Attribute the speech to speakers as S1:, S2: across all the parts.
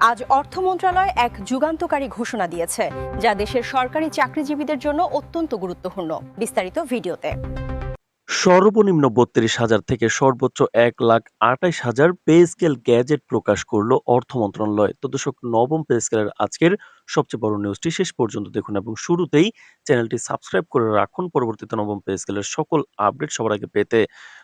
S1: আজ অর্থ মন্ত্রণালয় এক যুগান্তকারী ঘোষণা দিয়েছে, যা দেশের সরকারি চাকরিজীবীদের জন্য অত্যন্ত গুরুত্বপূর্ণ। বিস্তারিত ভিডিওতে।
S2: সর্বনিম্ন ৩২,০০০ থেকে সর্বোচ্চ ১,২৮,০০০ পে স্কেল গ্যাজেট প্রকাশ করল অর্থ মন্ত্রণালয়। তো দর্শক, নবম পে স্কেলের আজকের সবচেয়ে বড় নিউজটি শেষ পর্যন্ত দেখুন এবং শুরুতেই চ্যানেলটি সাবস্ক্রাইব করে রাখুন পরবর্তীতে নবম পে স্কেলের সকল আপডেট সবার আগে পেতে।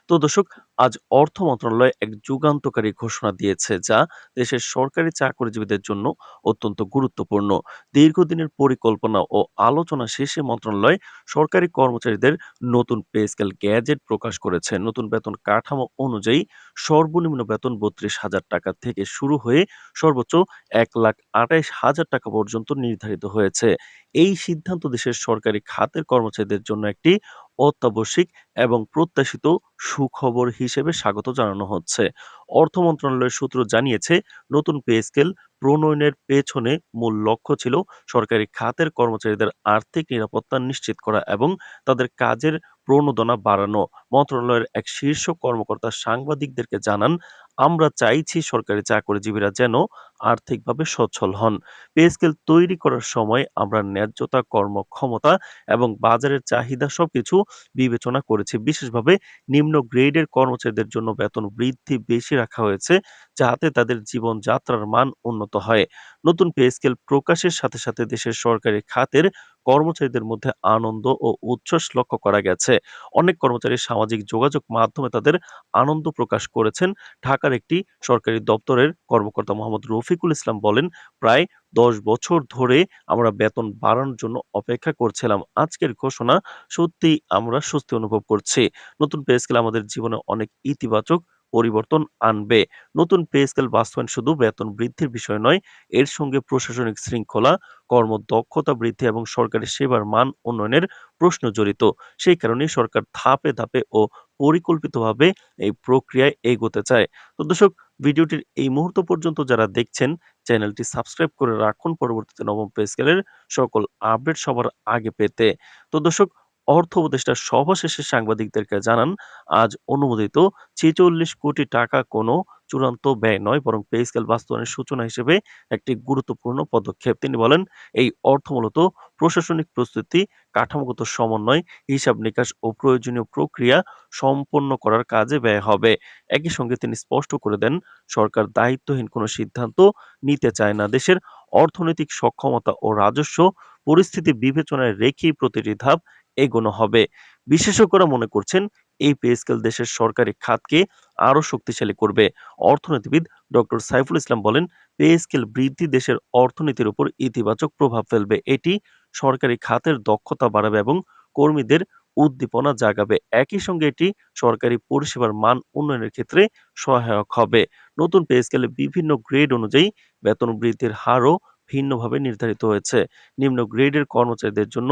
S2: তো দর্শক, আজ অর্থ মন্ত্রণালয় এক যুগান্তকারী ঘোষণা দিয়েছে, যা দেশের সরকারি চাকরিজীবীদের জন্য অত্যন্ত গুরুত্বপূর্ণ। দীর্ঘদিনের পরিকল্পনা ও আলোচনা শেষে মন্ত্রণালয় সরকারি কর্মচারীদের নতুন পে স্কেল গ্যাজেট প্রকাশ করেছে। নতুন বেতন কাঠামো অনুযায়ী সর্বনিম্ন বেতন ৩২,০০০ টাকা থেকে শুরু হয়ে সর্বোচ্চ ১,২৮,০০০ টাকা পর্যন্ত নির্ধারিত হয়েছে। এই সিদ্ধান্ত দেশের সরকারি খাতের কর্মচারীদের জন্য একটি অত্যাবশ্যিক এবং প্রত্যাশিত সুখবর হিসেবে স্বাগত জানানো হচ্ছে। অর্থ মন্ত্রণালয়ের সূত্র জানিয়েছে, নতুন পে স্কেল প্রণয়নের পেছনে মূল লক্ষ্য ছিল সরকারি খাতের কর্মচারীদের আর্থিক নিরাপত্তা নিশ্চিত করা এবং তাদের কাজের প্রণোদনা বাড়ানো। মন্ত্রণালয়ের এক শীর্ষ কর্মকর্তা সাংবাদিকদেরকে জানান, আমরা চাইছি সরকারি চাকরিজীবীরা যেন আর্থিকভাবে সচ্ছল হন। পে স্কেল তৈরি করার সময় আমরা ন্যায্যতা, কর্মক্ষমতা এবং বাজারের চাহিদা সবকিছু বিবেচনা করেছি। বিশেষভাবে নিম্ন গ্রেডের কর্মচারীদের জন্য বেতন বৃদ্ধি বেশি রাখা হয়েছে, যাতে তাদের জীবনযাত্রার মান উন্নত হয়। নতুন পে স্কেল প্রকাশের সাথে সাথে দেশের সরকারি খাতের কর্মচারীদের মধ্যে আনন্দ ও উচ্ছ্বাস লক্ষ্য করা গেছে। অনেক কর্মচারী সামাজিক যোগাযোগ মাধ্যমে তাদের আনন্দ প্রকাশ করেছেন। ঢাকার একটি সরকারি দপ্তরের কর্মকর্তা মোহাম্মদ রফিকুল ইসলাম বলেন, প্রায় ১০ বছর ধরে আমরা বেতন বাড়ানোর জন্য অপেক্ষা করছিলাম। আজকের ঘোষণা সত্যিই আমরা স্বস্তি অনুভব করছি। নতুন পে স্কেল আমাদের জীবনে অনেক ইতিবাচক পরিবর্তন আনবে। নতুন পে স্কেল বাস্তবায়ন শুধু বেতন বৃদ্ধির বিষয় নয়, এর সঙ্গে প্রশাসনিক শৃঙ্খলা, কর্মদক্ষতা বৃদ্ধি এবং সরকারি সেবার মান উন্নয়নের প্রশ্ন জড়িত। সেই কারণেই সরকার ধাপে ধাপে ও পরিকল্পিতভাবে এই প্রক্রিয়ায় এগোতে চায়। তো দর্শক, ভিডিওটির এই মুহূর্ত পর্যন্ত যারা দেখছেন, চ্যানেলটি সাবস্ক্রাইব করে রাখুন পরবর্তীতে নবম পে স্কেলের সকল আপডেট সবার আগে পেতে। তো দর্শক, অর্থ উপদেষ্টা সভা শেষে সাংবাদিকদেরকে জানান, আজ অনুমোদিত ৪৬ কোটি টাকা কোনো চূড়ান্ত ব্যয় নয়, বরং পে স্কেল বাস্তবায়নের সূচনা হিসেবে একটি গুরুত্বপূর্ণ পদক্ষেপ। তিনি বলেন, এই অর্থ মূলত প্রশাসনিক প্রস্তুতি, কাঠামোগত সমন্বয়, হিসাব নিকাশ ও প্রয়োজনীয় প্রক্রিয়া সম্পন্ন করার কাজে ব্যয় হবে। একই সঙ্গে তিনি স্পষ্ট করে দেন, সরকার দায়িত্বহীন কোনো সিদ্ধান্ত নিতে চায় না। দেশের অর্থনৈতিক সক্ষমতা ও রাজস্ব পরিস্থিতি বিবেচনায় রেখেই প্রতিটি ধাপ এগোনো হবে। বিশেষজ্ঞরা মনে করছেন, এই পে স্কেল দেশের সরকারি খাতকে আরো শক্তিশালী করবে। অর্থনীতিবিদ ডক্টর সাইফুল ইসলাম বলেন, পে স্কেল বৃদ্ধি দেশের অর্থনীতির উপর ইতিবাচক প্রভাব ফেলবে। এটি সরকারি খাতের দক্ষতা বাড়াবে এবং কর্মীদের উদ্দীপনা জাগাবে। একই সঙ্গে এটি সরকারি পরিষেবার মান উন্নয়নের ক্ষেত্রে সহায়ক হবে। নতুন পে স্কেলে বিভিন্ন গ্রেড অনুযায়ী বেতন বৃদ্ধির হারও ভিন্নভাবে নির্ধারিত হয়েছে। নিম্ন গ্রেডের কর্মচারীদের জন্য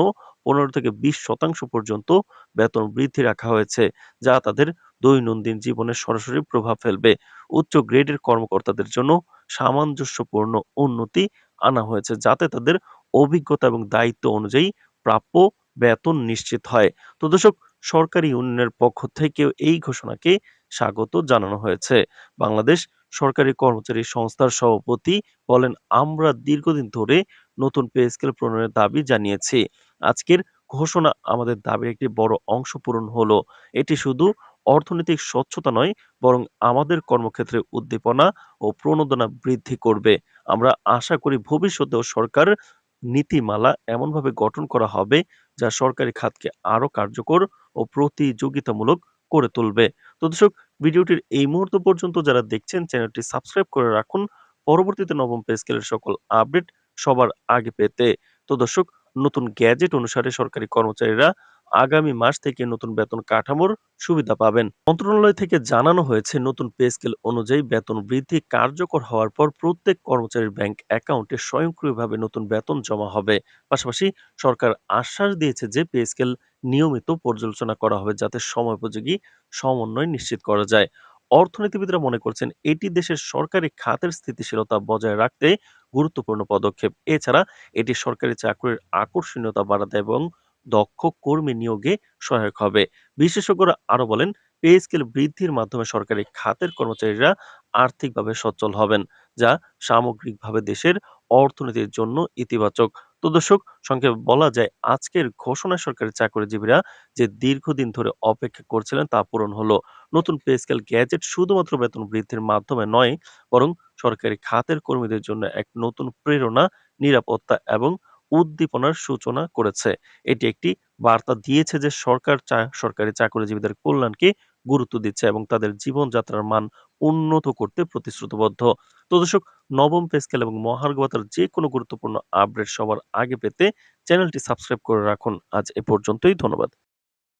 S2: ১৫ থেকে ২০% পর্যন্ত বেতন বৃদ্ধি রাখা হয়েছে, যা তাদের দৈনন্দিন জীবনে সরাসরি প্রভাব ফেলবে। উচ্চ গ্রেডের কর্মকর্তাদের জন্য সামঞ্জস্যপূর্ণ উন্নতি আনা হয়েছে, যাতে তাদের অভিজ্ঞতা এবং দায়িত্ব অনুযায়ী প্রাপ্য বেতন নিশ্চিত হয়। তো দর্শক, সরকারি ইউনিয়নের পক্ষ থেকেও এই ঘোষণাকে স্বাগত জানানো হয়েছে। বাংলাদেশ সরকারি কর্মচারী সংস্থার সভাপতি বলেন, আমরা দীর্ঘদিন ধরে নতুন পে স্কেল প্রণয়নের দাবি জানিয়েছি। আজকের ঘোষণা আমাদের দাবির একটি বড় অংশ পূরণ হলো। এটি শুধু অর্থনৈতিক স্বচ্ছতা নয়, বরং আমাদের কর্মক্ষেত্রে উদ্দীপনা ও প্রণোদনা বৃদ্ধি করবে। আমরা আশা করি ভবিষ্যতেও সরকার নীতিমালা এমনভাবে গঠন করা হবে, যা সরকারি খাতকে আরো কার্যকর ও প্রতিযোগিতামূলক করে তুলবে। তো দর্শক, ভিডিওটির এই মুহূর্ত পর্যন্ত যারা দেখছেন, চ্যানেলটি সাবস্ক্রাইব করে রাখুন পরবর্তীতে নবম পে স্কেলের সকল আপডেট সবার আগে পেতে। তো দর্শক, নতুন গ্যাজেট অনুসারে সরকারি কর্মচারীরা আগামী মাস থেকে নতুন বেতন কাঠামোর সুবিধা পাবেন। মন্ত্রণালয় থেকে জানানো হয়েছে, নতুন পে স্কেল অনুযায়ী বেতন বৃদ্ধি কার্যকর হওয়ার পর প্রত্যেক কর্মচারীর ব্যাংক অ্যাকাউন্টে স্বয়ংক্রিয়ভাবে নতুন বেতন জমা হবে। পাশাপাশি সরকার আশ্বাস দিয়েছে যে পে স্কেল নিয়মিত পর্যালোচনা করা হবে, যাতে সময়োপযোগী সমন্বয় নিশ্চিত করা যায়। অর্থনীতিবিদরা মনে করছেন, এটি দেশের সরকারি খাতের স্থিতিশীলতা বজায় রাখতে গুরুত্বপূর্ণ পদক্ষেপ। এছাড়া এটি সরকারি চাকরির আকর্ষণীয়তা বাড়াতে এবং দক্ষ কর্মী নিয়োগে সহায়ক হবে। বিশেষজ্ঞরা আরো বলেন, পে স্কেল বৃদ্ধির মাধ্যমে সরকারি খাতের কর্মচারীরা আর্থিকভাবে সচ্ছল হবেন, যা সামগ্রিকভাবে দেশের অর্থনীতির জন্য ইতিবাচক। তো দর্শক, সংক্ষেপে বলা যায় আজকের ঘোষণায় সরকারি চাকরিজীবীরা যে দীর্ঘদিন ধরে অপেক্ষা করছিলেন তা পূরণ হলো। নতুন পে স্কেল গ্যাজেট শুধুমাত্র বেতন বৃদ্ধির মাধ্যমে নয়, বরং সরকারি খাতের কর্মীদের জন্য এক নতুন প্রেরণা, নিরাপত্তা এবং উদ্দীপনার সূচনা করেছে। এটি একটি বার্তা দিয়েছে যে সরকার সরকারি চাকরিজীবীদের কল্যাণকে গুরুত্ব দিচ্ছে এবং তাদের জীবনযাত্রার মান উন্নত করতে প্রতিশ্রুতিবদ্ধ। তো দর্শক, নবম পে স্কেল এবং মহার্ঘ ভাতার যে কোনো গুরুত্বপূর্ণ আপডেট সবার আগে পেতে চ্যানেলটি সাবস্ক্রাইব করে রাখুন। আজ এ পর্যন্তই, ধন্যবাদ।